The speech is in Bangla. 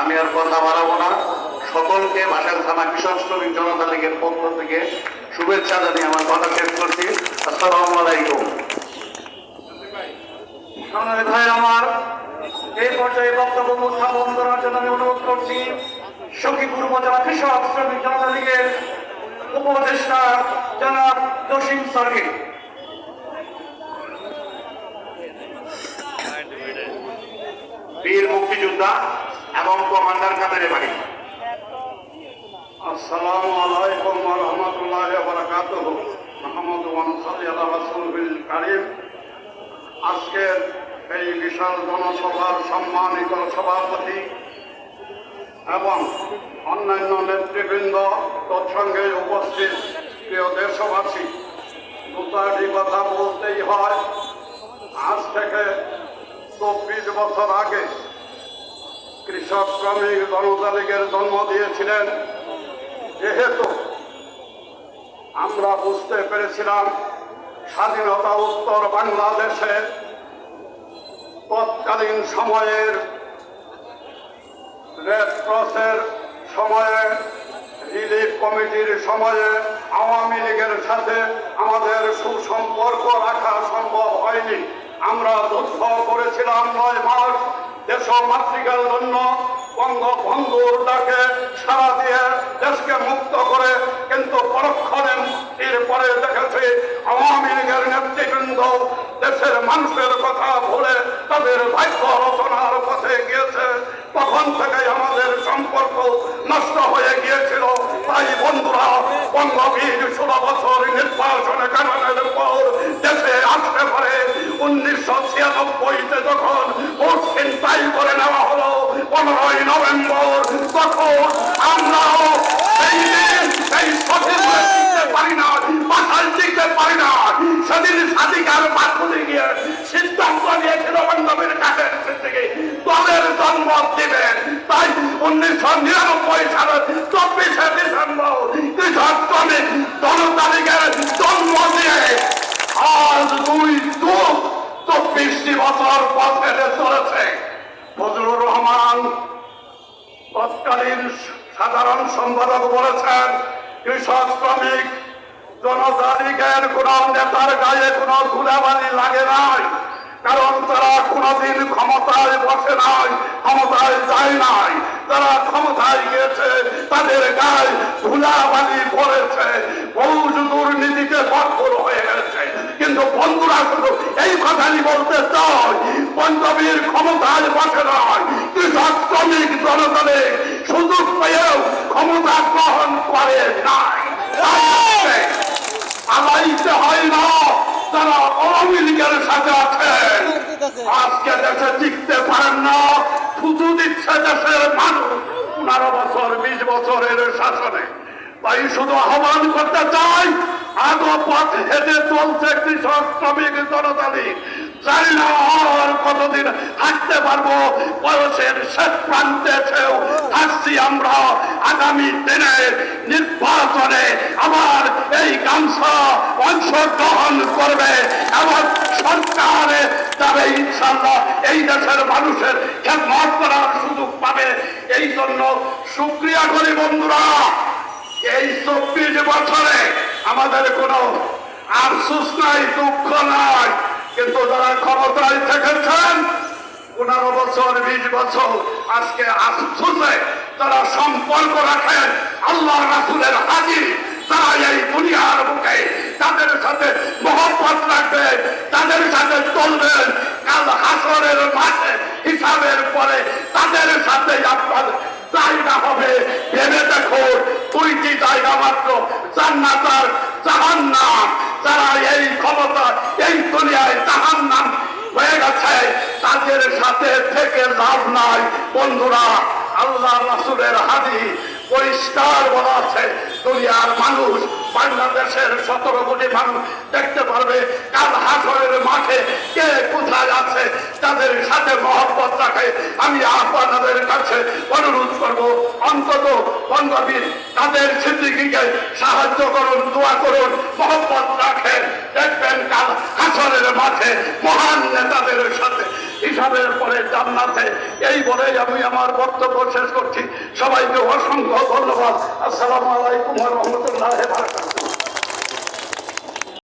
আমি আর কথা বাড়াবো না। সকলকে বাসার থানা কৃষক শ্রমিক জনতা লীগের পক্ষ থেকে শুভেচ্ছা জানিয়ে আমার কথা শেষ করছি। আসসালামু আলাইকুম। ভাই আমার এই পর্যায়ে বক্তব্য উপস্থাপন করার জন্য আমি অনুরোধ করছি সখীপুর উপজেলা কৃষক শ্রমিক জনতা লীগের উপদেষ্টা জনাব জসিম স্যারকে। বীর মুক্তিযোদ্ধা এবং কমান্ডার কাতারে বাড়ি। আসসালামু আলাইকুম ওয়া রাহমাতুল্লাহি ওয়া বারাকাতুহু। মুহাম্মাদুর রাসূলুল্লাহ রাসূলুল কারীম। আজকের এই বিশাল জনসভার সম্মানিত সভাপতি এবং অন্যান্য নেতৃবৃন্দ, তৎসঙ্গে উপস্থিত প্রিয় দেশবাসী, দুটি কথা বলতেই হয়। আজ থেকে 24 বছর আগে কৃষক শ্রমিক জনতা লীগের জন্ম দিয়েছিলেন। যেহেতু আমরা বুঝতে পেরেছিলাম স্বাধীনতা উত্তর বাংলাদেশে তৎকালীন সময়ের রেড ক্রসের সময়ে, রিলিফ কমিটির সময়ে আওয়ামী লীগের সাথে আমাদের সুসম্পর্ক রাখা সম্ভব হয়নি। আমরা যুদ্ধ করেছিলাম 9 মাস দেশমাতৃকার জন্য, বঙ্গবন্ধুর ডাকে সাড়া দিয়ে দেশকে মুক্ত করে। কিন্তু পরক্ষণে এরপরে দেখেছি আওয়ামী লীগের নেতৃবৃন্দ দেশের মানুষের কথা ভুলে তাদের ভাগ্য রচনার পথে গিয়েছে। তখন থেকে আমাদের সম্পর্ক নষ্ট হয়ে গিয়েছিল। তাই বন্ধুরা, বঙ্গবীর 16 বছর নির্বাচনে কাটানোর পর দেশে আসতে পারে 1996-তে যখন ভোট ছিনতাই করে নেওয়া হলো 15ই নভেম্বর, তখন আমরাও এই সঠিক টিকতে পারি না, বাসায় টিকতে পারি না। সেদিন স্বাধিকার বাধ্যে গিয়ে সিদ্ধান্ত নিয়েছিল বঙ্গবীর কাছের থেকে দলের জন্ম দিবেন। তাই 1999 সালের 24শে ডিসেম্বর কৃষক শ্রমিক জনতা লীগের জন্ম দিয়ে আজ 24টি বছর পথ হেঁটে চলেছে। ফজলুর রহমান তৎকালীন সাধারণ সম্পাদক বলেছেন, কৃষক শ্রমিক জনতা লীগের কোন নেতার গায়ে কোন ধুলাবালি লাগে নাই, কারণ তারা কোনদিন ক্ষমতায় বসে নাই, ক্ষমতায় যায় নাই। তারা ক্ষমতায় গিয়েছে, তাদের গায়ে ধুলাবালি পড়েছে, বহু দুর্নীতিতে ভরপুর হয়ে গেছে। কিন্তু বন্ধুরা, শুধু এই কথাই বলতে চাই, বঙ্গবীর ক্ষমতায় বসে নয়, কৃষক শ্রমিক জনতা লীগ সুযোগ পেয়েও ক্ষমতা গ্রহণ করে নাই। আলাইতে হয় না যারা আওয়ামী লীগের সাথে আছেন, আজকে দেশে টিকতে পারেন না। থুতু দিচ্ছে দেশের মানুষ 15 বছর 20 বছরের শাসনে। তাই শুধু আহ্বান করতে চাই, আগে পথ হেঁটে চলছে কৃষক শ্রমিক জনতা লীগ। জানি না আর কতদিন হাঁটতে পারবো, বয়সের শেষ প্রান্তে এসেও থাকছি আমরা। আগামী দিনে নির্বাচনে আবার এই গামছা অংশগ্রহণ করবে এবং সরকারে যাবে ইনশাল্লাহ। এই দেশের মানুষের খেদমত করার সুযোগ পাবে। এই জন্য শুকরিয়া করি বন্ধুরা। এই 24 বছরে আমাদের কোনো আফসোস নাই, দুঃখ নাই। কিন্তু যারা ক্ষমতায় থেকেছেন 15 বছর 20 বছর, আজকে আফসোসে যারা সম্পর্ক রাখেন আল্লাহ রাসূলের হাজির, তারা এই দুনিয়ার বুকে তাদের সাথে মহব্বত রাখবেন, তাদের সাথে চলবেন। কাল হাসরের মাঠে হিসাবের পরে তাদের সাথে আপনার জায়গা হবে। ভেবে দেখো, 2টি জায়গা মাত্র, জান্নাত আর জাহান্নাম। যারা এই ক্ষমতা এই দুনিয়ায় জাহান্নাম হয়ে গেছে, তাদের সাথে থেকে লাভ নাই বন্ধুরা। আল্লাহ রাসূলের হাদিস পরিষ্কার বলা আছে, দুনিয়ার মানুষ, বাংলাদেশের 17 কোটি মানুষ দেখতে পারবে কাল হাসরের মাঠে কে কোথায় আছে। তাদের সাথে মহব্বত রাখে আমি আপনাদের কাছে অনুরোধ করব, অন্তত বঙ্গবীর তাদের সিদ্দিকীকে সাহায্য করুন, দোয়া করুন, মহব্বত রাখেন। দেখবেন কাল হাসরের মাঠে মহান নেতাদের সাথে হিসাবের পরে জান্নাতে। এই বলেই আমি আমার বক্তব্য শেষ করছি। সবাইকে অসংখ্য ধন্যবাদ। আসসালামু আলাইকুম ওয়া রাহমাতুল্লাহি ওয়া বারাকাতুহু।